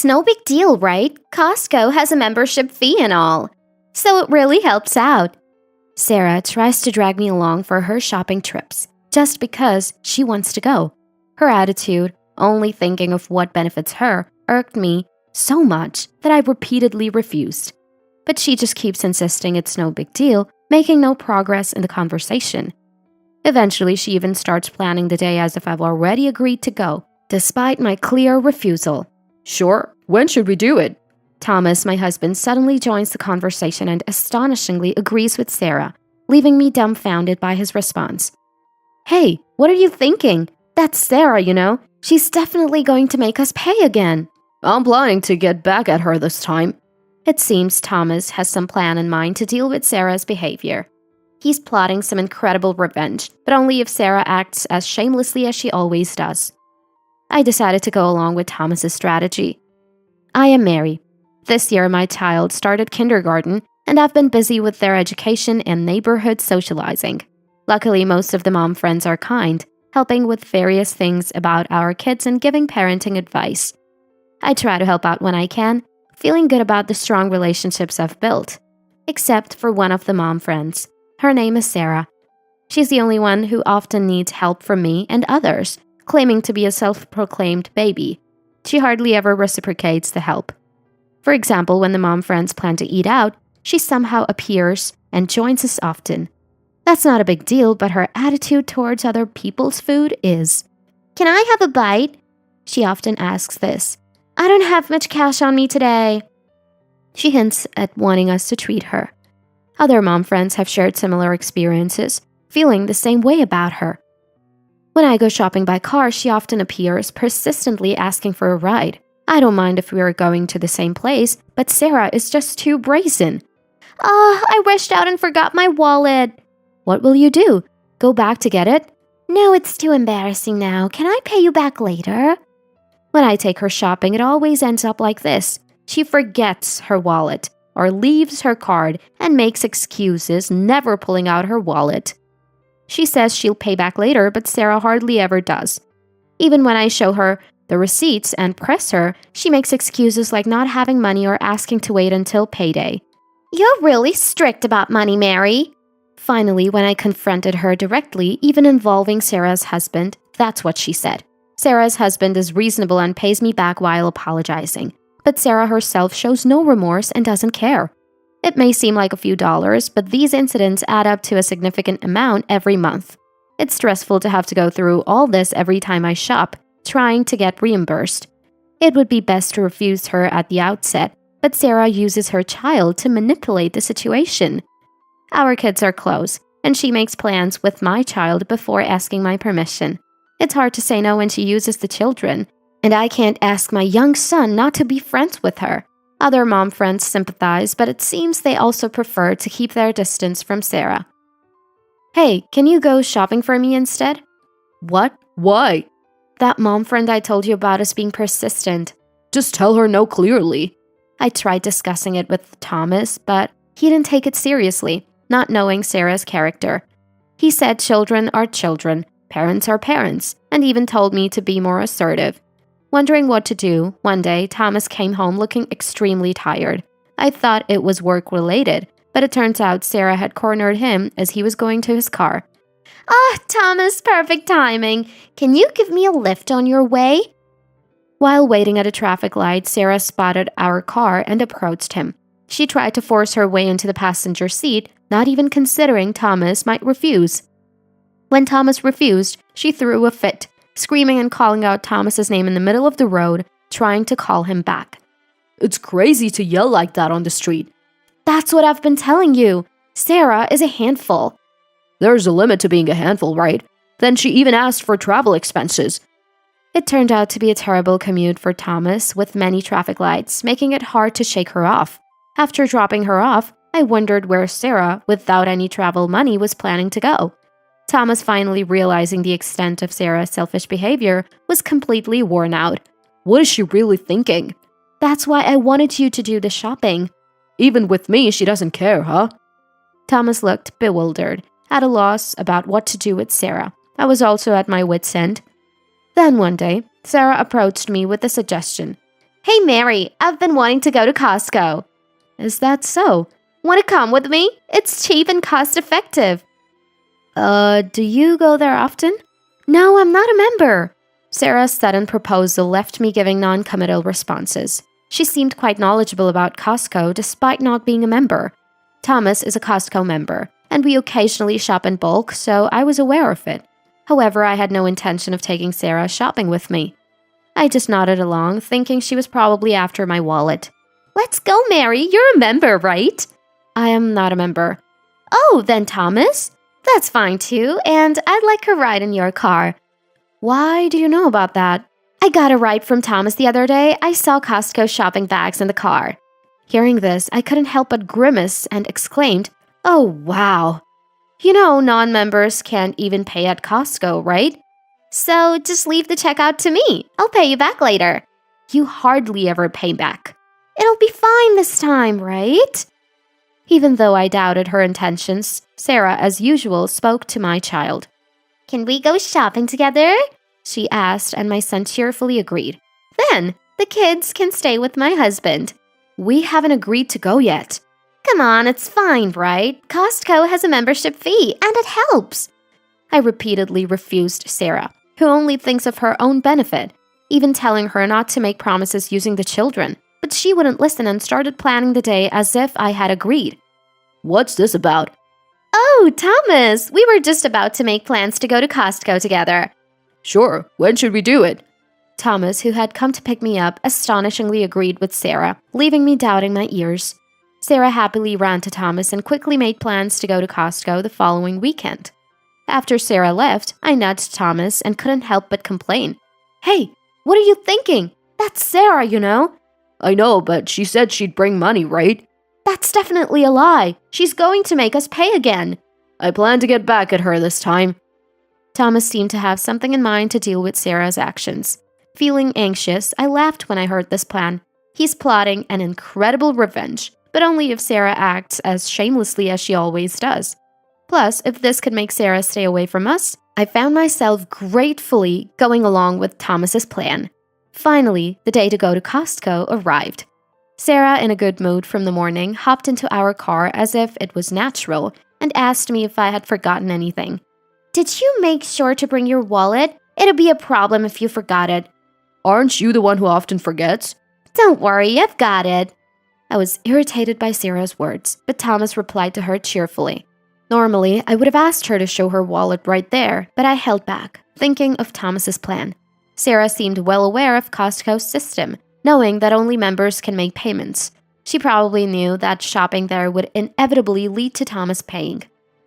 It's no big deal, right? Costco has a membership fee and all. So it really helps out. Sarah tries to drag me along for her shopping trips, just because she wants to go. Her attitude, only thinking of what benefits her, irked me so much that I repeatedly refused. But she just keeps insisting it's no big deal, making no progress in the conversation. Eventually, she even starts planning the day as if I've already agreed to go, despite my clear refusal. Sure, when should we do it? Thomas, my husband, suddenly joins the conversation and astonishingly agrees with Sarah, leaving me dumbfounded by his response. Hey, what are you thinking? That's Sarah, you know. She's definitely going to make us pay again. I'm planning to get back at her this time. It seems Thomas has some plan in mind to deal with Sarah's behavior. He's plotting some incredible revenge, but only if Sarah acts as shamelessly as she always does. I decided to go along with Thomas's strategy. I am Mary. This year, my child started kindergarten, and I've been busy with their education and neighborhood socializing. Luckily, most of the mom friends are kind, helping with various things about our kids and giving parenting advice. I try to help out when I can, feeling good about the strong relationships I've built. Except for one of the mom friends. Her name is Sarah. She's the only one who often needs help from me and others, claiming to be a self-proclaimed baby. She hardly ever reciprocates the help. For example, when the mom friends plan to eat out, she somehow appears and joins us often. That's not a big deal, but her attitude towards other people's food is. Can I have a bite? She often asks this. I don't have much cash on me today. She hints at wanting us to treat her. Other mom friends have shared similar experiences, feeling the same way about her. When I go shopping by car, she often appears, persistently asking for a ride. I don't mind if we are going to the same place, but Sarah is just too brazen. I rushed out and forgot my wallet. What will you do? Go back to get it? No, it's too embarrassing now. Can I pay you back later? When I take her shopping, it always ends up like this. She forgets her wallet, or leaves her card and makes excuses, never pulling out her wallet. She says she'll pay back later, but Sarah hardly ever does. Even when I show her the receipts and press her, she makes excuses like not having money or asking to wait until payday. You're really strict about money, Mary. Finally, when I confronted her directly, even involving Sarah's husband, that's what she said. Sarah's husband is reasonable and pays me back while apologizing. But Sarah herself shows no remorse and doesn't care. It may seem like a few dollars, but these incidents add up to a significant amount every month. It's stressful to have to go through all this every time I shop, trying to get reimbursed. It would be best to refuse her at the outset, but Sarah uses her child to manipulate the situation. Our kids are close, and she makes plans with my child before asking my permission. It's hard to say no when she uses the children, and I can't ask my young son not to be friends with her. Other mom friends sympathize, but it seems they also prefer to keep their distance from Sarah. Hey, can you go shopping for me instead? What? Why? That mom friend I told you about is being persistent. Just tell her no clearly. I tried discussing it with Thomas, but he didn't take it seriously, not knowing Sarah's character. He said children are children, parents are parents, and even told me to be more assertive. Wondering what to do, one day Thomas came home looking extremely tired. I thought it was work-related, but it turns out Sarah had cornered him as he was going to his car. Thomas, perfect timing. Can you give me a lift on your way? While waiting at a traffic light, Sarah spotted our car and approached him. She tried to force her way into the passenger seat, not even considering Thomas might refuse. When Thomas refused, she threw a fit, screaming and calling out Thomas's name in the middle of the road, trying to call him back. It's crazy to yell like that on the street. That's what I've been telling you. Sarah is a handful. There's a limit to being a handful, right? Then she even asked for travel expenses. It turned out to be a terrible commute for Thomas, with many traffic lights, making it hard to shake her off. After dropping her off, I wondered where Sarah, without any travel money, was planning to go. Thomas, finally realizing the extent of Sarah's selfish behavior, was completely worn out. What is she really thinking? That's why I wanted you to do the shopping. Even with me, she doesn't care, huh? Thomas looked bewildered, at a loss about what to do with Sarah. I was also at my wits' end. Then one day, Sarah approached me with a suggestion. Hey Mary, I've been wanting to go to Costco. Is that so? Want to come with me? It's cheap and cost effective. Do you go there often? No, I'm not a member. Sarah's sudden proposal left me giving non-committal responses. She seemed quite knowledgeable about Costco despite not being a member. Thomas is a Costco member, and we occasionally shop in bulk, so I was aware of it. However, I had no intention of taking Sarah shopping with me. I just nodded along, thinking she was probably after my wallet. Let's go, Mary. You're a member, right? I am not a member. Oh, then Thomas? That's fine too, and I'd like a ride in your car. Why do you know about that? I got a ride from Thomas the other day. I saw Costco shopping bags in the car. Hearing this, I couldn't help but grimace and exclaimed, "Oh, wow. Non-members can't even pay at Costco, right?" So just leave the checkout to me. I'll pay you back later. You hardly ever pay back. It'll be fine this time, right? Even though I doubted her intentions, Sarah, as usual, spoke to my child. Can we go shopping together? She asked, and my son cheerfully agreed. Then, the kids can stay with my husband. We haven't agreed to go yet. Come on, it's fine, right? Costco has a membership fee, and it helps. I repeatedly refused Sarah, who only thinks of her own benefit, even telling her not to make promises using the children. But she wouldn't listen and started planning the day as if I had agreed. What's this about? Oh, Thomas, we were just about to make plans to go to Costco together. Sure, when should we do it? Thomas, who had come to pick me up, astonishingly agreed with Sarah, leaving me doubting my ears. Sarah happily ran to Thomas and quickly made plans to go to Costco the following weekend. After Sarah left, I nudged Thomas and couldn't help but complain. Hey, what are you thinking? That's Sarah, you know. I know, but she said she'd bring money, right? That's definitely a lie. She's going to make us pay again. I plan to get back at her this time. Thomas seemed to have something in mind to deal with Sarah's actions. Feeling anxious, I laughed when I heard this plan. He's plotting an incredible revenge, but only if Sarah acts as shamelessly as she always does. Plus, if this could make Sarah stay away from us, I found myself gratefully going along with Thomas's plan. Finally, the day to go to Costco arrived. Sarah, in a good mood from the morning, hopped into our car as if it was natural and asked me if I had forgotten anything. Did you make sure to bring your wallet? It'd be a problem if you forgot it. Aren't you the one who often forgets? Don't worry, I've got it. I was irritated by Sarah's words, but Thomas replied to her cheerfully. Normally, I would have asked her to show her wallet right there, but I held back, thinking of Thomas's plan. Sarah seemed well aware of Costco's system, knowing that only members can make payments. She probably knew that shopping there would inevitably lead to Thomas paying.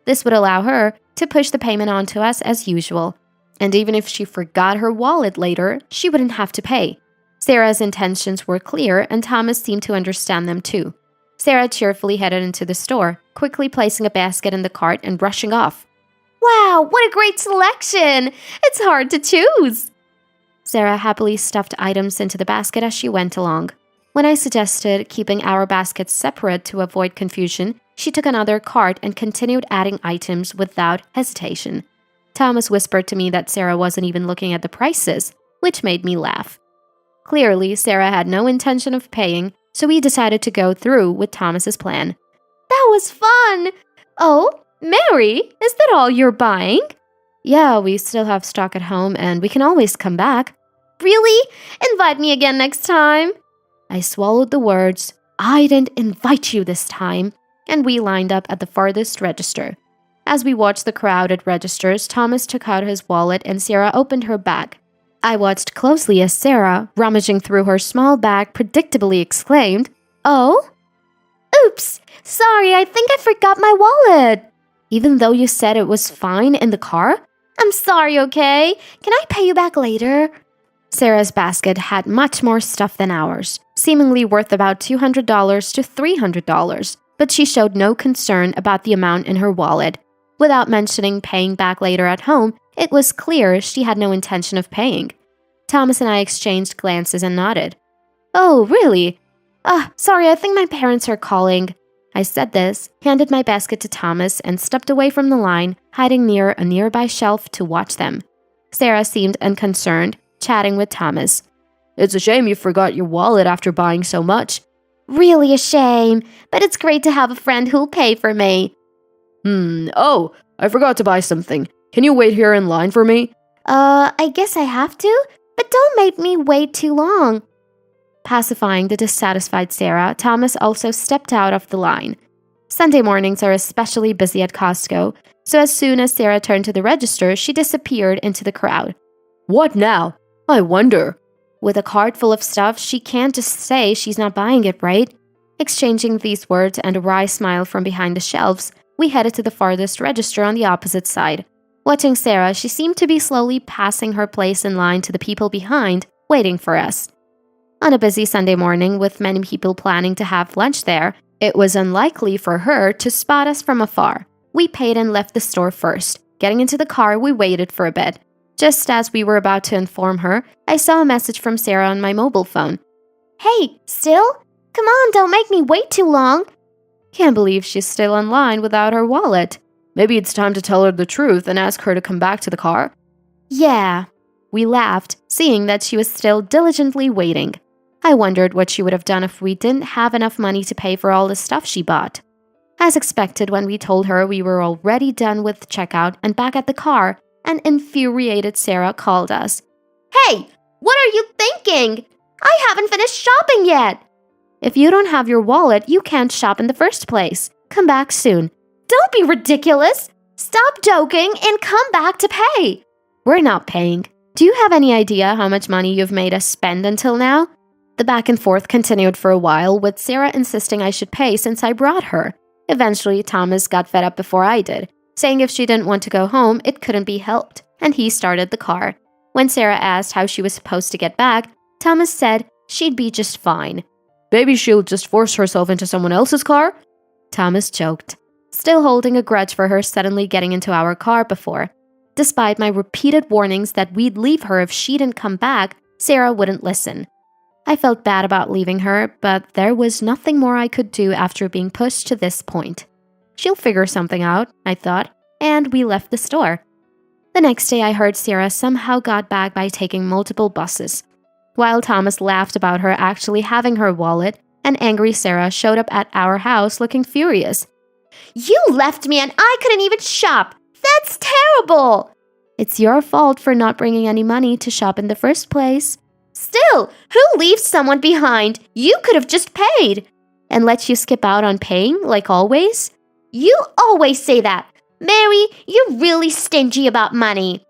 This would allow her to push the payment onto us as usual. And even if she forgot her wallet later, she wouldn't have to pay. Sarah's intentions were clear, and Thomas seemed to understand them too. Sarah cheerfully headed into the store, quickly placing a basket in the cart and rushing off. Wow, what a great selection! It's hard to choose. Sarah happily stuffed items into the basket as she went along. When I suggested keeping our baskets separate to avoid confusion, she took another cart and continued adding items without hesitation. Thomas whispered to me that Sarah wasn't even looking at the prices, which made me laugh. Clearly, Sarah had no intention of paying, so we decided to go through with Thomas's plan. That was fun! Oh, Mary, is that all you're buying? Yeah, we still have stock at home and we can always come back. Really? Invite me again next time. I swallowed the words, I didn't invite you this time, and we lined up at the farthest register. As we watched the crowded registers, Thomas took out his wallet and Sarah opened her bag. I watched closely as Sarah, rummaging through her small bag, predictably exclaimed, "Oh? Oops, sorry, I think I forgot my wallet." Even though you said it was fine in the car? I'm sorry, okay? Can I pay you back later? Sarah's basket had much more stuff than ours, seemingly worth about $200 to $300, but she showed no concern about the amount in her wallet. Without mentioning paying back later at home, it was clear she had no intention of paying. Thomas and I exchanged glances and nodded. "Oh, really? Sorry, I think my parents are calling." I said this, handed my basket to Thomas, and stepped away from the line, hiding near a nearby shelf to watch them. Sarah seemed unconcerned, chatting with Thomas. It's a shame you forgot your wallet after buying so much. Really a shame, but it's great to have a friend who'll pay for me. Oh, I forgot to buy something. Can you wait here in line for me? I guess I have to, but don't make me wait too long. Pacifying the dissatisfied Sarah, Thomas also stepped out of the line. Sunday mornings are especially busy at Costco, so as soon as Sarah turned to the register, she disappeared into the crowd. What now? I wonder. With a cart full of stuff, she can't just say she's not buying it, right? Exchanging these words and a wry smile from behind the shelves, we headed to the farthest register on the opposite side. Watching Sarah, she seemed to be slowly passing her place in line to the people behind, waiting for us. On a busy Sunday morning with many people planning to have lunch there, it was unlikely for her to spot us from afar. We paid and left the store first. Getting into the car, we waited for a bit. Just as we were about to inform her, I saw a message from Sarah on my mobile phone. Hey, still? Come on, don't make me wait too long. Can't believe she's still in line without her wallet. Maybe it's time to tell her the truth and ask her to come back to the car. Yeah. We laughed, seeing that she was still diligently waiting. I wondered what she would have done if we didn't have enough money to pay for all the stuff she bought. As expected, when we told her we were already done with checkout and back at the car, an infuriated Sarah called us. Hey, what are you thinking? I haven't finished shopping yet. If you don't have your wallet, you can't shop in the first place. Come back soon. Don't be ridiculous. Stop joking and come back to pay. We're not paying. Do you have any idea how much money you've made us spend until now? The back and forth continued for a while, with Sarah insisting I should pay since I brought her. Eventually, Thomas got fed up before I did, saying if she didn't want to go home, it couldn't be helped, and he started the car. When Sarah asked how she was supposed to get back, Thomas said she'd be just fine. Maybe she'll just force herself into someone else's car? Thomas joked, still holding a grudge for her suddenly getting into our car before. Despite my repeated warnings that we'd leave her if she didn't come back, Sarah wouldn't listen. I felt bad about leaving her, but there was nothing more I could do after being pushed to this point. She'll figure something out, I thought, and we left the store. The next day I heard Sarah somehow got back by taking multiple buses. While Thomas laughed about her actually having her wallet, an angry Sarah showed up at our house looking furious. You left me and I couldn't even shop. That's terrible. It's your fault for not bringing any money to shop in the first place. Still, who leaves someone behind? You could have just paid. And let you skip out on paying, like always? You always say that. Mary, you're really stingy about money.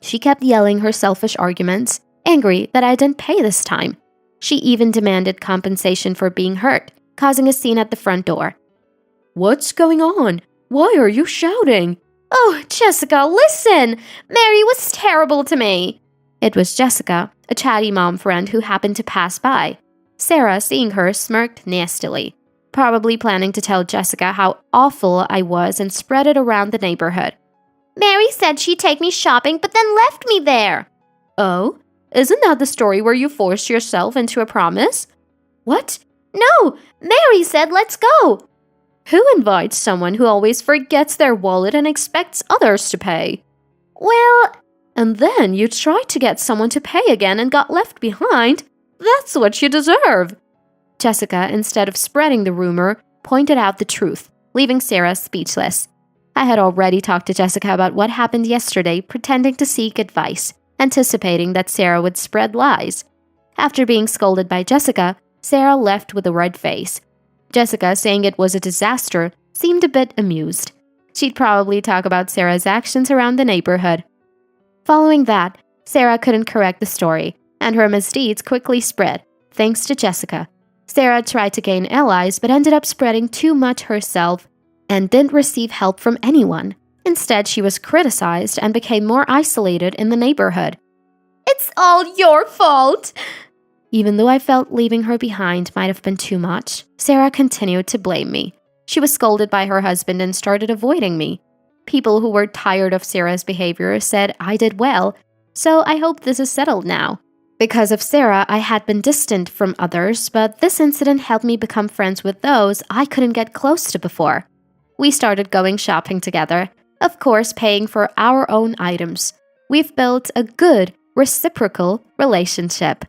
She kept yelling her selfish arguments, angry that I didn't pay this time. She even demanded compensation for being hurt, causing a scene at the front door. What's going on? Why are you shouting? Oh, Jessica, listen! Mary was terrible to me. It was Jessica, a chatty mom friend who happened to pass by. Sarah, seeing her, smirked nastily, probably planning to tell Jessica how awful I was and spread it around the neighborhood. Mary said she'd take me shopping, but then left me there. Oh? Isn't that the story where you forced yourself into a promise? What? No, Mary said let's go. Who invites someone who always forgets their wallet and expects others to pay? Well... And then you tried to get someone to pay again and got left behind? That's what you deserve. Jessica, instead of spreading the rumor, pointed out the truth, leaving Sarah speechless. I had already talked to Jessica about what happened yesterday, pretending to seek advice, anticipating that Sarah would spread lies. After being scolded by Jessica, Sarah left with a red face. Jessica, saying it was a disaster, seemed a bit amused. She'd probably talk about Sarah's actions around the neighborhood. Following that, Sarah couldn't correct the story, and her misdeeds quickly spread, thanks to Jessica. Sarah tried to gain allies but ended up spreading too much herself and didn't receive help from anyone. Instead, she was criticized and became more isolated in the neighborhood. It's all your fault! Even though I felt leaving her behind might have been too much, Sarah continued to blame me. She was scolded by her husband and started avoiding me. People who were tired of Sarah's behavior said I did well, so I hope this is settled now. Because of Sarah, I had been distant from others, but this incident helped me become friends with those I couldn't get close to before. We started going shopping together, of course paying for our own items. We've built a good, reciprocal relationship.